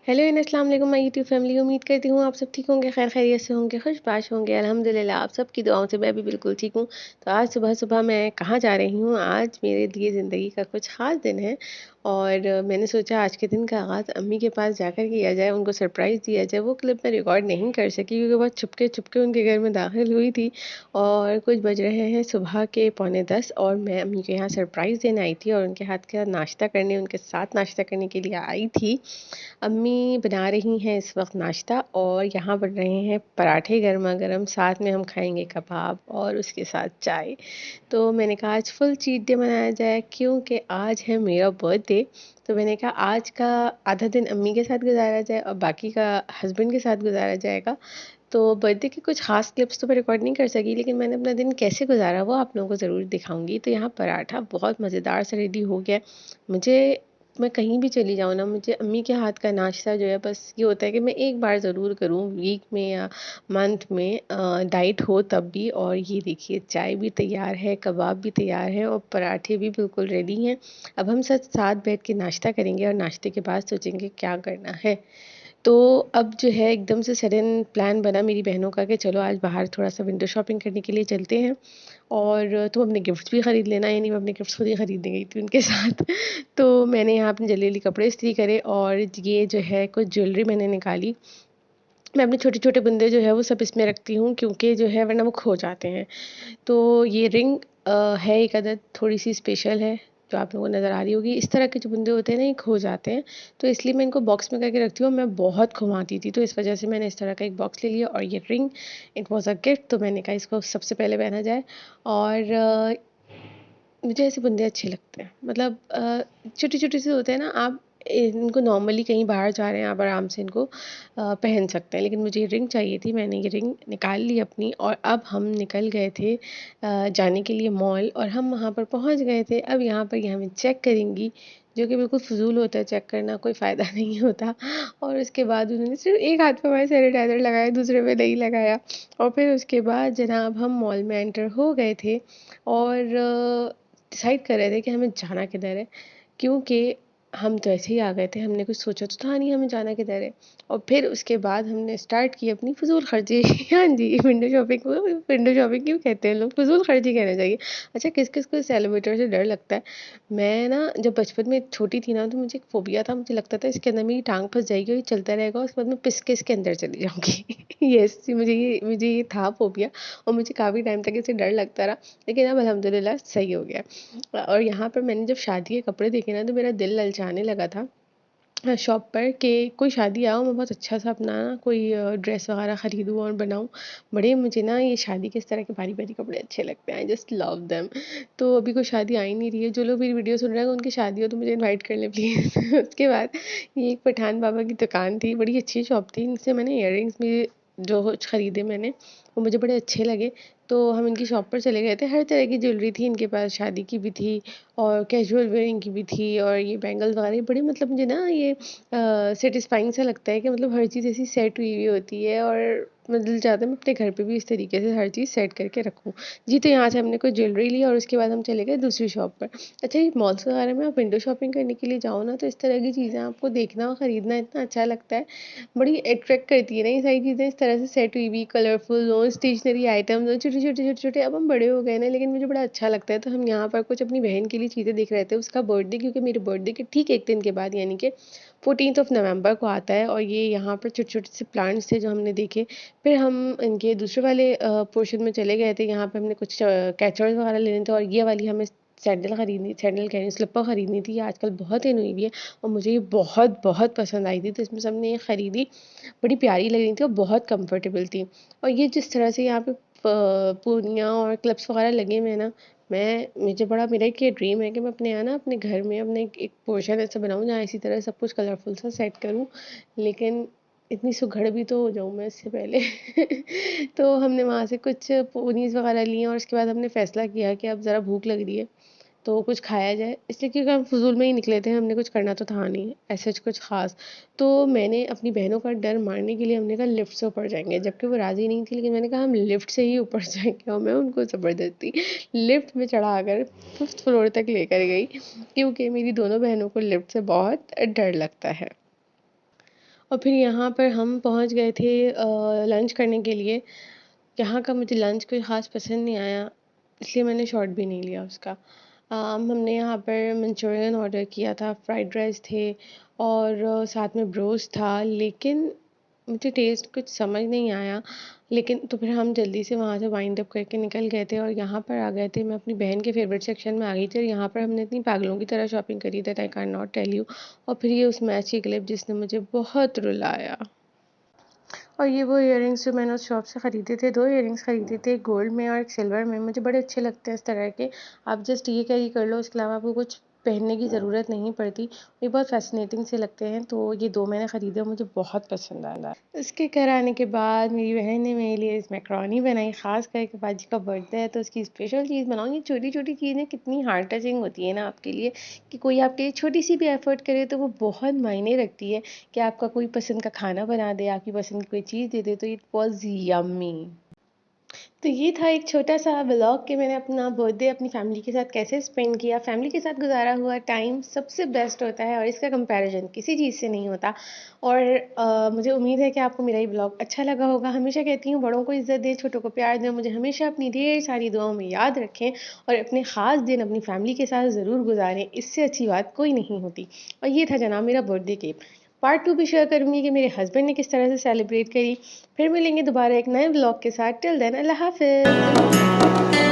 Hello and अस्सलाम वालेकुम my YouTube family. उम्मीद करती हूँ आप सब ठीक होंगे, खैर खैरियत से होंगे, खुशबाश होंगे। अल्हम्दुलिल्लाह आप सबकी दुआओं से मैं भी बिल्कुल ठीक हूँ। तो आज सुबह सुबह मैं कहाँ जा रही हूँ, आज मेरे लिए ज़िंदगी का कुछ ख़ास दिन है और मैंने सोचा आज के दिन का आगाज़ अम्मी के पास जाकर किया जाए, उनको सरप्राइज़ दिया जाए। वो क्लिप मैं रिकॉर्ड नहीं कर सकी क्योंकि बहुत छुपके छुपके उनके घर में दाखिल हुई थी और कुछ बज रहे हैं सुबह के 9:45 और मैं अम्मी के यहाँ सरप्राइज़ देने आई थी और उनके हाथ का नाश्ता करने, उनके साथ नाश्ता करने के लिए आई थी। अम्मी बना रही हैं इस वक्त नाश्ता और यहाँ बन रहे हैं पराठे गरमा-गरम, साथ में हम खाएँगे कबाब और उसके साथ चाय। तो मैंने कहा आज फुल चीट डे मनाया जाए क्योंकि आज है मेरा बर्थडे। तो मैंने कहा आज का आधा दिन अम्मी के साथ गुज़ारा जाए और बाकी का हस्बैंड के साथ गुज़ारा जाएगा। तो बर्थडे की कुछ ख़ास क्लिप्स तो मैं रिकॉर्ड नहीं कर सकी, लेकिन मैंने अपना दिन कैसे गुज़ारा वो आप लोगों को ज़रूर दिखाऊँगी। तो यहाँ पराठा बहुत मज़ेदार से रेडी हो गया। मुझे मैं कहीं भी चली जाऊँ ना, मुझे अम्मी के हाथ का नाश्ता जो है बस ये होता है कि मैं एक बार ज़रूर करूँ वीक में या मंथ में, डाइट हो तब भी। और ये देखिए चाय भी तैयार है, कबाब भी तैयार है और पराठे भी बिल्कुल रेडी हैं। अब हम सब साथ बैठ के नाश्ता करेंगे और नाश्ते के बाद सोचेंगे क्या करना है। तो अब जो है एकदम से सडन प्लान बना मेरी बहनों का कि चलो आज बाहर थोड़ा-सा विंडो शॉपिंग करने के लिए चलते हैं और तुम अपने गिफ्ट्स भी खरीद लेना। यानी मैं अपने गिफ्ट्स खुद ही खरीदने गई थी उनके साथ। तो मैंने यहाँ अपने जल्दी-जल्दी कपड़े इस्त्री करे और ये जो है कुछ ज्वेलरी मैंने निकाली। मैं अपने छोटे-छोटे बुंदे जो है वो सब इसमें रखती हूँ क्योंकि जो है वरना वो खो जाते हैं। तो ये रिंग है एक अदद थोड़ी-सी स्पेशल है, जो आप लोगों को नज़र आ रही होगी। इस तरह के जो बुंदे होते हैं ना ये खो जाते हैं, तो इसलिए मैं इनको बॉक्स में करके रखती हूँ। मैं बहुत घुमाती थी, तो इस वजह से मैंने इस तरह का एक बॉक्स ले लिया और ये ring it was a gift, तो मैंने कहा इसको सबसे पहले पहना जाए। और मुझे ऐसे बुंदे अच्छे लगते हैं। मतलब छोटे-छोटे से होते हैं ना, आप इनको नॉर्मली कहीं बाहर जा रहे हैं, आप आराम से इनको पहन सकते हैं। लेकिन मुझे ये रिंग चाहिए थी, मैंने ये रिंग निकाल ली अपनी और अब हम निकल गए थे जाने के लिए मॉल और हम वहाँ पर पहुँच गए थे। अब यहाँ पर ये हमें चेक करेंगी, जो कि बिल्कुल फ़िज़ूल होता है चेक करना, कोई फ़ायदा नहीं होता। और उसके बाद उन्होंने सिर्फ़ एक हाथ पे हमारे सैनिटाइज़र लगाया, दूसरे पे नहीं लगाया। और फिर उसके बाद जनाब हम मॉल में एंटर हो गए थे और डिसाइड कर रहे थे कि हमें जाना किधर है, क्योंकि हम तो ऐसे ही आ गए थे, हमने कुछ सोचा तो था नहीं हमें जाना किधर है। और फिर उसके बाद हमने स्टार्ट की अपनी फ़िज़ूल खर्ची। हाँ जी, विंडो शॉपिंग को विंडो शॉपिंग क्यों कहते हैं लोग, फ़िज़ूल खर्ची कहना चाहिए। अच्छा किस-किस को इस एलिवेटर से डर लगता है? मैं ना जब बचपन में छोटी थी ना, तो मुझे एक फ़ोबिया था, मुझे लगता था इसके अंदर मेरी टाँग फँस जाएगी और ये चलता रहेगा और उसके बाद मैं पिस के इसके अंदर चली जाऊँगी। यस, मुझे ये था फ़ोबिया और मुझे काफ़ी टाइम तक इससे डर लगता रहा, लेकिन अब अल्हम्दुलिल्लाह सही हो गया। और यहाँ पर मैंने जब शादी के कपड़े देखे ना, तो मेरा दिल ललचाने लगा था शॉप पर कि कोई शादी आओ मैं बहुत अच्छा सा अपना ना कोई ड्रेस वगैरह ख़रीदूँ और बनाऊँ। बड़े मुझे ना ये शादी के इस तरह के भारी-भारी कपड़े अच्छे लगते हैं, आई जस्ट लव देम। तो अभी कोई शादी आ ही नहीं रही है, जो लोग मेरी वीडियो सुन रहे हैं उनकी शादी हो तो मुझे इनवाइट कर लें प्लीज़। उसके बाद ये एक पठान बाबा की दुकान थी, बड़ी अच्छी शॉप थी, इनसे मैंने इयररिंग्स भी जो कुछ ख़रीदे मैंने, वो मुझे बड़े अच्छे लगे। तो हम इनकी शॉप पर चले गए थे, हर तरह की ज्वेलरी थी इनके पास, शादी की भी थी और कैजुअल वेयरिंग की भी थी और ये बैंगल्स वगैरह, ये बड़ी मतलब मुझे ना ये सैटिस्फाइंग सा लगता है कि मतलब हर चीज़ ऐसी सेट हुई हुई होती है और मैं दिल चाहता है मैं अपने घर पे भी इस तरीके से हर चीज़ सेट करके रखूँ। जी, तो यहाँ से हमने कोई ज्वेलरी ली और उसके बाद हम चले गए दूसरी शॉप पर। अच्छा ये मॉल्स वगैरह में आप विंडो शॉपिंग करने के लिए जाओ ना, तो इस तरह की चीज़ें आपको देखना और ख़रीदना इतना अच्छा लगता है, बड़ी अट्रैक्ट करती है ना ये सारी चीज़ें इस तरह से सेट हुई हुई, कलरफुल हो, स्टेशनरी आइटम्स हो, छोटे-छोटे, छोटे-छोटे। अब हम बड़े हो गए ना, लेकिन मुझे बड़ा अच्छा लगता है। तो हम यहाँ पर कुछ अपनी बहन के लिए चीज़ें देख रहे थे, उसका बर्थडे क्योंकि मेरे बर्थडे के ठीक 1 दिन के बाद यानी कि 14th ऑफ नवंबर को आता है और ये यहाँ पर छोटे-छोटे से प्लांट्स थे जो हमने देखे। फिर हम इनके दूसरे वाले पोर्शन में चले गए थे, यहाँ पे हमने कुछ कैचर्स वगैरह लेने थे और ये वाली हमें सैंडल कह रही हूँ, स्लिपर खरीदनी थी, ये आजकल बहुत इन हुई हुई है और मुझे ये बहुत-बहुत पसंद आई थी, तो इसमें से हमने ये खरीदी। बड़ी प्यारी लग रही थी और बहुत कंफर्टेबल थी। और ये जिस तरह से यहाँ पे पूनियाँ और क्लिप्स वगैरह लगे हुए हैं ना, मेरा एक ये ड्रीम है कि मैं अपने यहाँ ना अपने घर में अपने एक पोर्शन ऐसा बनाऊँ जहाँ इसी तरह सब कुछ कलरफुल सा सेट करूँ। लेकिन इतनी सुघड़ भी तो हो जाऊँ मैं इससे पहले। तो हमने वहाँ से कुछ पोनीज़ वगैरह लिए और उसके बाद हमने फ़ैसला किया कि अब ज़रा भूख लग रही है, तो कुछ खाया जाए। इसलिए क्योंकि हम फ़िज़ूल में ही निकले थे, हमने कुछ करना तो था नहीं ऐसा कुछ ख़ास। तो मैंने अपनी बहनों का डर मारने के लिए हमने कहा लिफ्ट से ऊपर जाएँगे, जबकि वो राज़ी नहीं थी, लेकिन मैंने कहा हम लिफ्ट से ही ऊपर जाएँगे और मैं उनको ज़बरदस्ती लिफ्ट में चढ़ाकर 5th फ्लोर तक लेकर गई, क्योंकि मेरी दोनों बहनों को लिफ्ट से बहुत डर लगता है। और फिर यहाँ पर हम पहुँच गए थे लंच करने के लिए। यहाँ का मुझे लंच कोई ख़ास पसंद नहीं आया, इसलिए मैंने शॉट भी नहीं लिया उसका। हमने यहाँ पर मंचूरियन ऑर्डर किया था, फ्राइड राइस थे और साथ में ब्रोस्ट था, लेकिन मुझे टेस्ट कुछ समझ नहीं आया। लेकिन तो फिर हम जल्दी से वहाँ से वाइंड अप करके निकल गए थे और यहाँ पर आ गए थे। मैं अपनी बहन के फेवरेट सेक्शन में आ गई थी और यहाँ पर हमने इतनी पागलों की तरह शॉपिंग करी that I can not tell you. और फिर ये उस मैच की क्लिप जिसने मुझे बहुत रुलाया। और ये वो इयररिंग्स जो मैंने उस शॉप से ख़रीदे थे, 2 इयररिंग्स ख़रीदे थे, एक गोल्ड में और एक सिल्वर में। मुझे बड़े अच्छे लगते हैं इस तरह के। आप जस्ट ये कैरी कर लो, इसके अलावा आपको कुछ पहनने की ज़रूरत नहीं पड़ती। ये बहुत फ़ैसिनेटिंग से लगते हैं, तो ये 2 मैंने ख़रीदे और मुझे बहुत पसंद आया। इसके घर आने के बाद मेरी बहन ने मेरे लिए मैकरोनी बनाई, ख़ास करके बाजी का बर्थडे है तो उसकी स्पेशल चीज़ बनाऊँ। ये छोटी-छोटी चीज़ें कितनी हार्ट टचिंग होती है ना आपके लिए, कि कोई आपके लिए छोटी-सी भी एफ़र्ट करे तो वो बहुत मायने रखती है। कि आपका कोई पसंद का खाना बना दे, आपकी पसंद की कोई चीज़ दे दे, तो इट वाज़ यम्मी। तो ये था एक छोटा-सा व्लॉग कि मैंने अपना बर्थडे अपनी फैमिली के साथ कैसे स्पेंड किया। फैमिली के साथ गुज़ारा हुआ टाइम सबसे बेस्ट होता है और इसका कंपैरिज़न किसी चीज़ से नहीं होता। और मुझे उम्मीद है कि आपको मेरा ये व्लॉग अच्छा लगा होगा। हमेशा कहती हूँ, बड़ों को इज़्ज़त दें, छोटों को प्यार दें। मुझे हमेशा अपनी ढेर सारी दुआओं में याद रखें और अपने ख़ास दिन अपनी फैमिली के साथ ज़रूर गुज़ारें। इससे अच्छी बात कोई नहीं होती। और ये था जनाब मेरा बर्थडे केक। पार्ट 2 भी शेयर करूँगी कि मेरे हस्बैंड ने किस तरह से सेलिब्रेट करी। फिर मिलेंगे दोबारा एक नए व्लॉग के साथ। टिल देन अल्लाह हाफ़िज़।